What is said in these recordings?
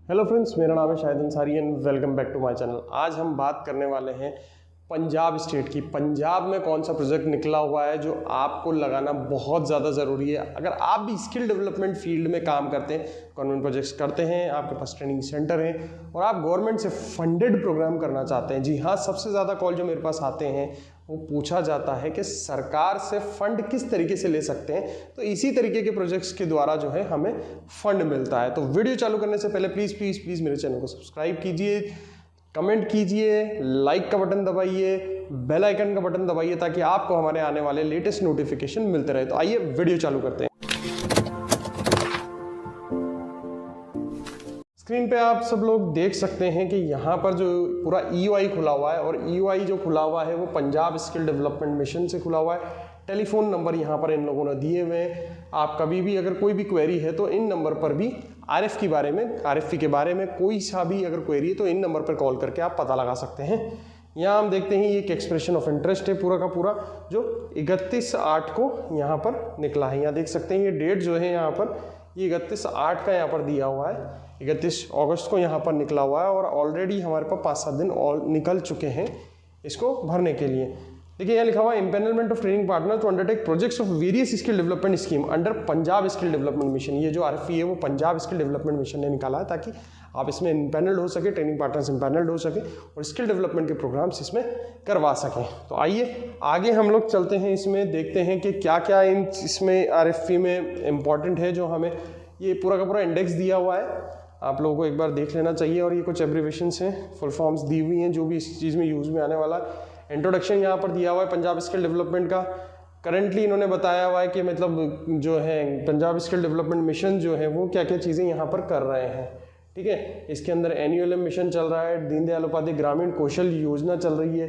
Hello friends, मेरा नाम है Shahid Ansari and welcome back to my channel. आज हम बात करने वाले हैं पंजाब स्टेट की। पंजाब में कौन सा प्रोजेक्ट निकला हुआ है जो आपको लगाना बहुत ज़्यादा ज़रूरी है। अगर आप भी स्किल डेवलपमेंट फील्ड में काम करते हैं, गवर्नमेंट प्रोजेक्ट्स करते हैं, आपके पास ट्रेनिंग सेंटर है और आप गवर्नमेंट से फंडेड प्रोग्राम करना चाहते हैं। जी हाँ, सबसे ज़्यादा कॉल जो मेरे पास आते हैं वो पूछा जाता है कि सरकार से फंड किस तरीके से ले सकते हैं। तो इसी तरीके के प्रोजेक्ट्स के द्वारा जो है हमें फंड मिलता है। तो वीडियो चालू करने से पहले प्लीज़ प्लीज़ प्लीज़ मेरे चैनल को सब्सक्राइब कीजिए, कमेंट कीजिए, लाइक का बटन दबाइए, बेल आइकन का बटन दबाइए ताकि आपको हमारे आने वाले लेटेस्ट नोटिफिकेशन मिलते रहे। तो आइए वीडियो चालू करते हैं। स्क्रीन पे आप सब लोग देख सकते हैं कि यहाँ पर जो पूरा EOI खुला हुआ है और EOI जो खुला हुआ है वो पंजाब स्किल डेवलपमेंट मिशन से खुला हुआ है। टेलीफोन नंबर यहाँ पर इन लोगों ने दिए हुए हैं। आप कभी भी अगर कोई भी क्वेरी है तो इन नंबर पर भी RF के बारे में, RFP के बारे में कोई सा भी अगर क्वेरी है तो इन नंबर पर कॉल करके आप पता लगा सकते हैं। यहाँ हम देखते हैं ये एक एक्सप्रेशन ऑफ इंटरेस्ट है पूरा का पूरा, जो 31/8 को यहाँ पर निकला है। यहाँ देख सकते हैं ये डेट जो है यहाँ पर ये 31/8 का यहाँ पर दिया हुआ है। 31 अगस्त को यहाँ पर निकला हुआ है और ऑलरेडी हमारे पास 5-7 दिन और निकल चुके हैं इसको भरने के लिए। देखिए यहाँ लिखा हुआ है empanelment of training partner to undertake projects of various skill development scheme under Punjab skill development mission. ये जो RFP है वो पंजाब स्किल डेवलपमेंट मिशन ने निकाला है ताकि आप इसमें इम्पेनल्ड हो सके, ट्रेनिंग पार्टनर्स इम्पेनल्ड हो सके और स्किल डेवलपमेंट के प्रोग्राम्स इसमें करवा सकें। तो आइए आगे हम लोग चलते हैं, इसमें देखते हैं कि क्या क्या इसमें RFP में इम्पॉर्टेंट है। जो हमें ये पूरा का पूरा इंडेक्स दिया हुआ है, आप लोगों को एक बार देख लेना चाहिए। और ये कुछ एब्रीवेशंस हैं, फुल फॉर्म्स दी हुई हैं जो भी इस चीज़ में यूज़ में आने वाला है। इंट्रोडक्शन यहाँ पर दिया हुआ है पंजाब स्किल डेवलपमेंट का। करंटली इन्होंने बताया हुआ है कि मतलब जो है पंजाब स्किल डेवलपमेंट मिशन जो है वो क्या क्या चीज़ें यहाँ पर कर रहे हैं। ठीक है, इसके अंदर NULM मिशन चल रहा है, दीनदयाल उपाध्याय ग्रामीण कौशल योजना चल रही है,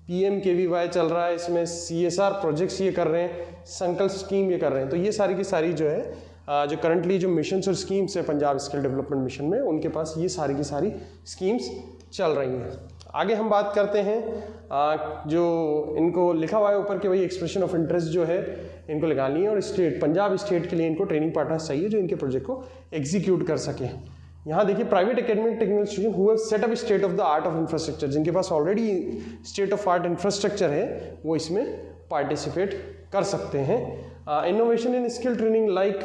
PMKVY चल रहा है, इसमें CSR प्रोजेक्ट्स ये कर रहे हैं, संकल्प स्कीम ये कर रहे हैं। तो ये सारी की सारी जो है जो करंटली जो मिशंस और स्कीम्स है पंजाब स्किल डेवलपमेंट मिशन में, उनके पास ये सारी की सारी स्कीम्स चल रही हैं। आगे हम बात करते हैं जो इनको लिखा हुआ है ऊपर कि भाई एक्सप्रेशन ऑफ इंटरेस्ट जो है इनको लगानी है और स्टेट पंजाब स्टेट के लिए इनको ट्रेनिंग पार्टनर्स चाहिए जो इनके प्रोजेक्ट को एग्जीक्यूट कर सके। यहाँ देखिए private academic technical institution who have set up state of the art of infrastructure, जिनके पास already state of art infrastructure है वो इसमें पार्टिसिपेट कर सकते हैं। Innovation in skill training like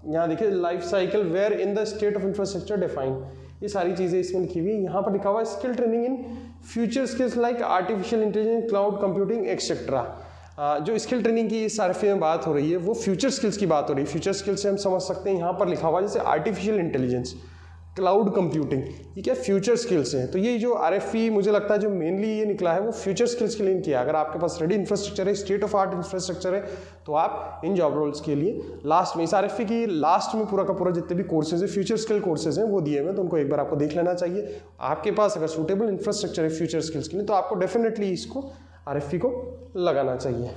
यहाँ देखिए life cycle where in the state of infrastructure define, ये सारी चीज़ें इसमें लिखी हुई है। यहाँ पर लिखा हुआ है skill training in future skills like artificial intelligence, cloud computing etcetera. जो स्किल ट्रेनिंग की इस RFP में बात हो रही है वो फ्यूचर स्किल्स की बात हो रही है। फ्यूचर स्किल्स से हम समझ सकते हैं यहाँ पर लिखा हुआ है जैसे आर्टिफिशियल इंटेलिजेंस, क्लाउड कंप्यूटिंग, ये क्या फ्यूचर स्किल्स हैं। तो ये जो RFP मुझे लगता है जो मेनली ये निकला है वो फ्यूचर स्किल्स के लिए किया है। अगर आपके पास रेडी इंफ्रास्ट्रक्चर है, स्टेट ऑफ आर्ट इंफ्रास्ट्रक्चर है, तो आप इन जॉब रोल्स के लिए लास्ट में इस RFP की लास्ट में पूरा का पूरा जितने भी कोर्सेज है फ्यूचर स्किल कोर्सेज हैं वो दिए हुए हैं, तो उनको एक बार आपको देख लेना चाहिए। आपके पास अगर सूटेबल इंफ्रास्ट्रक्चर है फ्यूचर स्किल्स के लिए तो आपको डेफिनेटली इसको RFP को लगाना चाहिए।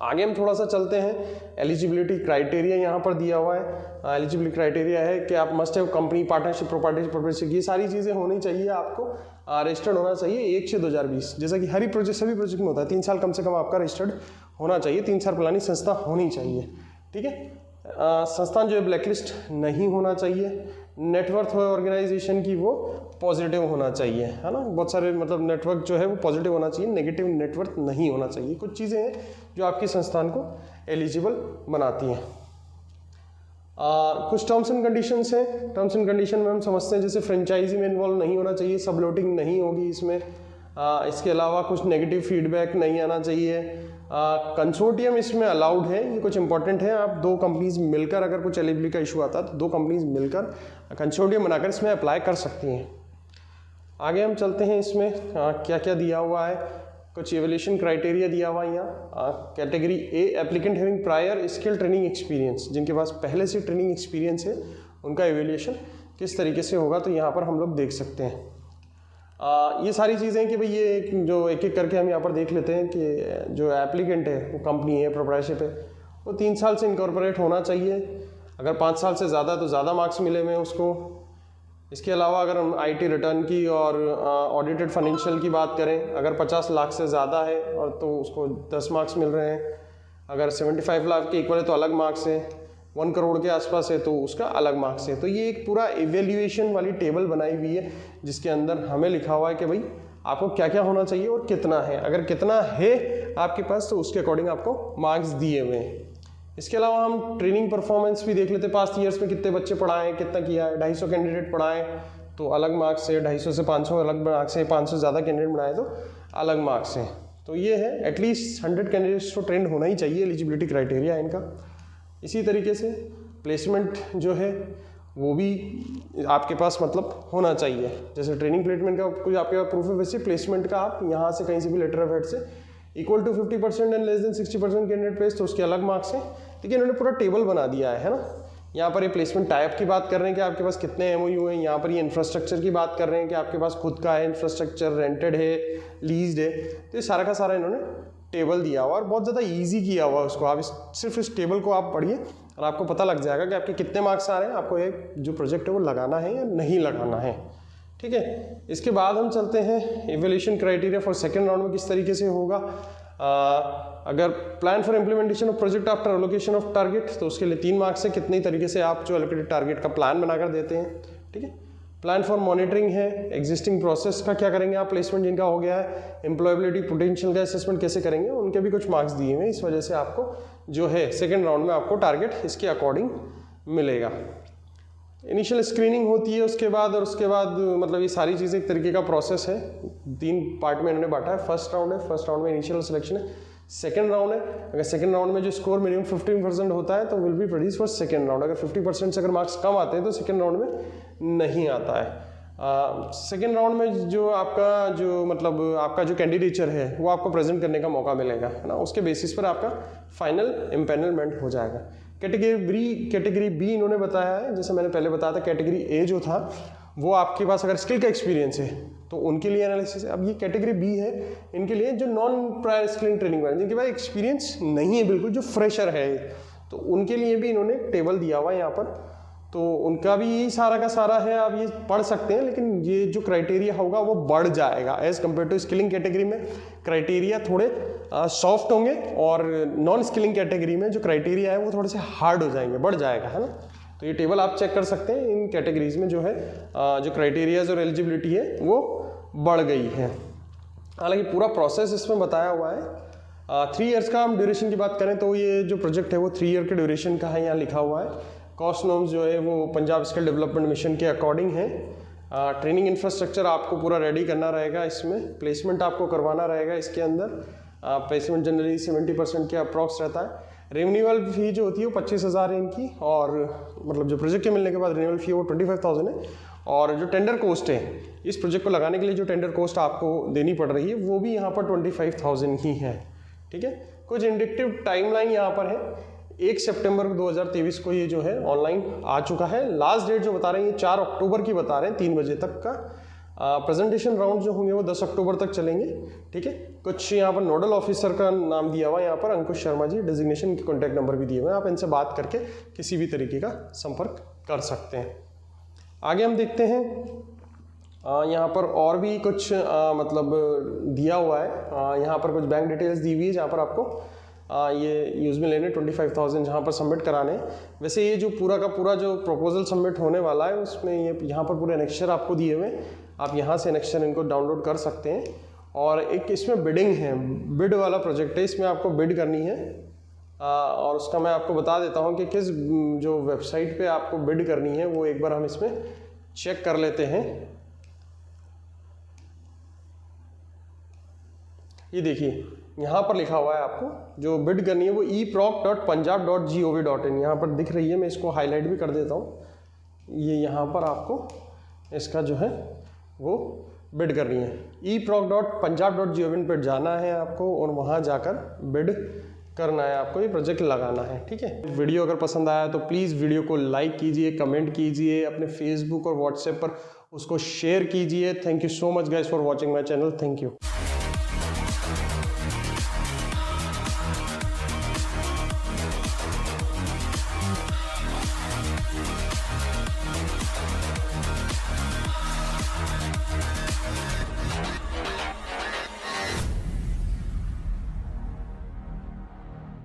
आगे हम थोड़ा सा चलते हैं। एलिजिबिलिटी क्राइटेरिया यहाँ पर दिया हुआ है। एलिजिबिलिटी क्राइटेरिया है कि आप must have company partnership, property, ये सारी चीज़ें होनी चाहिए। आपको रजिस्टर्ड होना चाहिए 1/6/2020, जैसा कि हर प्रोजेक्ट सभी प्रोजेक्ट में होता है। 3 साल कम से कम आपका रजिस्टर्ड होना चाहिए, 3 साल पुरानी संस्था होनी चाहिए। ठीक है, संस्थान जो है ब्लैकलिस्ट नहीं होना चाहिए। नेटवर्थ ऑर्गेनाइजेशन की वो पॉजिटिव होना चाहिए, है ना। बहुत सारे मतलब नेटवर्क जो है वो पॉजिटिव होना चाहिए, नेगेटिव नेटवर्क नहीं होना चाहिए। कुछ चीज़ें हैं जो आपके संस्थान को एलिजिबल बनाती हैं। कुछ टर्म्स एंड कंडीशंस हैं। टर्म्स एंड कंडीशन में हम समझते हैं जैसे फ्रेंचाइजी में इन्वॉल्व नहीं होना चाहिए, सबलोटिंग नहीं होगी इसमें। इसके अलावा कुछ नेगेटिव फीडबैक नहीं आना चाहिए। कंसोर्टियम इसमें अलाउड है, ये कुछ इंपॉर्टेंट है। आप 2 कंपनीज मिलकर अगर कुछ एलिजिबिलिटी का इशू आता है तो 2 कंपनीज मिलकर कंसोर्टियम बनाकर इसमें अप्लाई कर सकती हैं। आगे हम चलते हैं, इसमें क्या क्या दिया हुआ है। कुछ एवल्यूशन क्राइटेरिया दिया हुआ है यहाँ। Category A applicant having prior skill training experience, जिनके पास पहले से ट्रेनिंग एक्सपीरियंस है उनका एवल्यूशन किस तरीके से होगा, तो यहाँ पर हम लोग देख सकते हैं। ये सारी चीज़ें कि भाई ये जो एक एक करके हम यहाँ पर देख लेते हैं कि जो एप्लीकेंट है वो कंपनी है, प्रोप्राइटरशिप है, वो 3 साल से इनकॉर्पोरेट होना चाहिए। अगर 5 साल से ज़्यादा तो ज़्यादा मार्क्स मिले हुए उसको। इसके अलावा अगर हम IT रिटर्न की और ऑडिटेड फाइनेंशियल की बात करें, अगर 50 लाख से ज़्यादा है और तो उसको 10 मार्क्स मिल रहे हैं। अगर 75 लाख के इक्वल है तो अलग मार्क्स है। 1 करोड़ के आसपास है तो उसका अलग मार्क्स है। तो ये एक पूरा इवेल्युएशन वाली टेबल बनाई हुई है जिसके अंदर हमें लिखा हुआ है कि भाई आपको क्या क्या होना चाहिए और कितना है। अगर कितना है आपके पास तो उसके अकॉर्डिंग आपको मार्क्स दिए हुए हैं। इसके अलावा हम ट्रेनिंग परफॉर्मेंस भी देख लेते हैं, पास्ट ईयर्स में कितने बच्चे पढ़ाए, कितना किया है। 250 कैंडिडेट पढ़ाए तो अलग मार्क्स है, 250 से 500 अलग मार्क्स है, 500 से ज़्यादा कैंडिडेट बनाए तो अलग मार्क्स हैं। तो ये है एटलीस्ट 100 कैंडिडेट्स तो ट्रेंड होना ही चाहिए, एलिजिबिलिटी क्राइटेरिया इनका। इसी तरीके से प्लेसमेंट जो है वो भी आपके पास मतलब होना चाहिए। जैसे ट्रेनिंग प्लेसमेंट का कुछ आपके पास प्रूफ है, वैसे प्लेसमेंट का आप यहाँ से कहीं से भी लेटर ऑफ हेड से equal to 50% and less than 60% candidate place तो उसके अलग मार्क्स हैं। देखिए इन्होंने पूरा टेबल बना दिया है ना। यहाँ पर ये प्लेसमेंट टाइप की बात कर रहे हैं कि आपके पास कितने एमओयू हैं। यहाँ पर ये इंफ्रास्ट्रक्चर की बात कर रहे हैं कि आपके पास खुद का है इंफ्रास्ट्रक्चर, रेंटेड है, लीज्ड है। तो ये सारा का सारा इन्होंने टेबल दिया हुआ और बहुत ज़्यादा ईजी किया हुआ है उसको। आप सिर्फ इस टेबल को आप पढ़िए और आपको पता लग जाएगा कि आपके कितने मार्क्स आ रहे हैं, आपको एक जो प्रोजेक्ट है वो लगाना है या नहीं लगाना है। ठीक है, इसके बाद हम चलते हैं evaluation criteria for second round में किस तरीके से होगा। अगर plan for implementation of project after allocation of target तो उसके लिए 3 मार्क्स है, कितनी तरीके से आप जो एलोकेटेड टारगेट का प्लान बनाकर देते हैं। ठीक है, प्लान फॉर मॉनिटरिंग है, एग्जिस्टिंग प्रोसेस का क्या करेंगे आप, प्लेसमेंट जिनका हो गया है, एम्प्लॉयबिलिटी पोटेंशियल का असेसमेंट कैसे करेंगे, उनके भी कुछ मार्क्स दिए हुए हैं। इस वजह से आपको जो है सेकेंड राउंड में आपको टारगेट इसके अकॉर्डिंग मिलेगा। इनिशियल स्क्रीनिंग होती है उसके बाद, और उसके बाद मतलब ये सारी चीज़ें एक तरीके का प्रोसेस है। 3 पार्ट में इन्होंने बांटा है। फर्स्ट राउंड है, फर्स्ट राउंड में इनिशियल सिलेक्शन है। सेकेंड राउंड है, अगर सेकेंड राउंड में जो स्कोर मिनिमम 15% होता है तो will be produce for second round. अगर 50% से अगर मार्क्स कम आते हैं तो सेकेंड राउंड में नहीं आता है। सेकेंड राउंड में जो आपका जो मतलब आपका जो कैंडिडेचर है वो आपको प्रेजेंट करने का मौका मिलेगा, है ना। उसके बेसिस पर आपका फाइनल एम्पैनलमेंट हो जाएगा। कैटेगरी बी इन्होंने बताया है, जैसे मैंने पहले बताया था कैटेगरी ए जो था वो आपके पास अगर स्किल का एक्सपीरियंस है तो उनके लिए एनालिसिस है। अब ये कैटेगरी बी है, इनके लिए जो नॉन प्रायर स्किलिंग ट्रेनिंग वाले जिनके पास एक्सपीरियंस नहीं है बिल्कुल, जो फ्रेशर है, तो उनके लिए भी इन्होंने टेबल दिया हुआ है यहाँ पर। तो उनका भी यही सारा का सारा है, आप ये पढ़ सकते हैं। लेकिन ये जो क्राइटेरिया होगा वो बढ़ जाएगा as compare to skilling category में क्राइटेरिया थोड़े सॉफ्ट होंगे, और नॉन स्किलिंग कैटेगरी में जो क्राइटेरिया है वो थोड़े से हार्ड हो जाएंगे, बढ़ जाएगा, है ना। तो ये टेबल आप चेक कर सकते हैं। इन कैटेगरीज में जो है जो क्राइटेरियाज और एलिजिबिलिटी है वो बढ़ गई है। हालांकि पूरा प्रोसेस इसमें बताया हुआ है। 3 ईयर्स का हम ड्यूरेशन की बात करें तो ये जो प्रोजेक्ट है वो 3 ईयर के ड्यूरेशन का है, यहाँ लिखा हुआ है। कॉस्ट नॉर्म्स जो है वो पंजाब स्किल डेवलपमेंट मिशन के अकॉर्डिंग है। ट्रेनिंग इंफ्रास्ट्रक्चर आपको पूरा रेडी करना रहेगा, इसमें प्लेसमेंट आपको करवाना रहेगा। इसके अंदर प्लेसमेंट जनरली 70% के अप्रॉक्स रहता है। रिन्यूअल फी जो होती है वो 25,000 है इनकी, और मतलब जो प्रोजेक्ट के मिलने के बाद रिन्यूअल फी वो 25,000 है। और जो टेंडर कॉस्ट है इस प्रोजेक्ट को लगाने के लिए जो टेंडर कॉस्ट आपको देनी पड़ रही है वो भी यहाँ पर 25,000 ही है। ठीक है, कुछ इंडिकेटिव टाइमलाइन यहाँ पर है। 1 सितंबर 2023 को ये जो है ऑनलाइन आ चुका है। लास्ट डेट जो बता रहे हैं ये 4 अक्टूबर की बता रहे हैं, 3 बजे तक का। प्रेजेंटेशन राउंड जो होंगे वो 10 अक्टूबर तक चलेंगे। ठीक है, कुछ यहाँ पर नोडल ऑफिसर का नाम दिया हुआ है, यहाँ पर अंकुश शर्मा जी, डेजिग्नेशन के कॉन्टैक्ट नंबर भी दिए हुए हैं। आप इनसे बात करके किसी भी तरीके का संपर्क कर सकते हैं। आगे हम देखते हैं यहाँ पर और भी कुछ मतलब दिया हुआ है। यहाँ पर कुछ बैंक डिटेल्स दी हुई है जहाँ पर आपको ये यूज़ में लेने 25,000 जहाँ पर सबमिट कराने। वैसे ये जो पूरा का पूरा जो प्रपोजल सबमिट होने वाला है उसमें ये यहाँ पर पूरे एनेक्चर आपको दिए हुए हैं, आप यहाँ से एनेक्चर इनको डाउनलोड कर सकते हैं। और एक इसमें बिडिंग है, बिड वाला प्रोजेक्ट है, इसमें आपको बिड करनी है। और उसका मैं आपको बता देता हूँ कि किस जो वेबसाइट पे आपको बिड करनी है वो एक बार हम इसमें चेक कर लेते हैं। ये देखिए यहाँ पर लिखा हुआ है आपको जो बिड करनी है वो eproc.punjab.gov.in यहाँ पर दिख रही है। मैं इसको हाईलाइट भी कर देता हूँ। ये यहाँ पर आपको इसका जो है वो बिड करनी है। eproc.punjab.gov.in पर जाना है आपको और वहाँ जाकर बिड करना है, आपको ये प्रोजेक्ट लगाना है। ठीक है, वीडियो अगर पसंद आया तो प्लीज़ वीडियो को लाइक कीजिए, कमेंट कीजिए, अपने फेसबुक और व्हाट्सएप पर उसको शेयर कीजिए। Thank you so much guys for watching my channel. Thank you.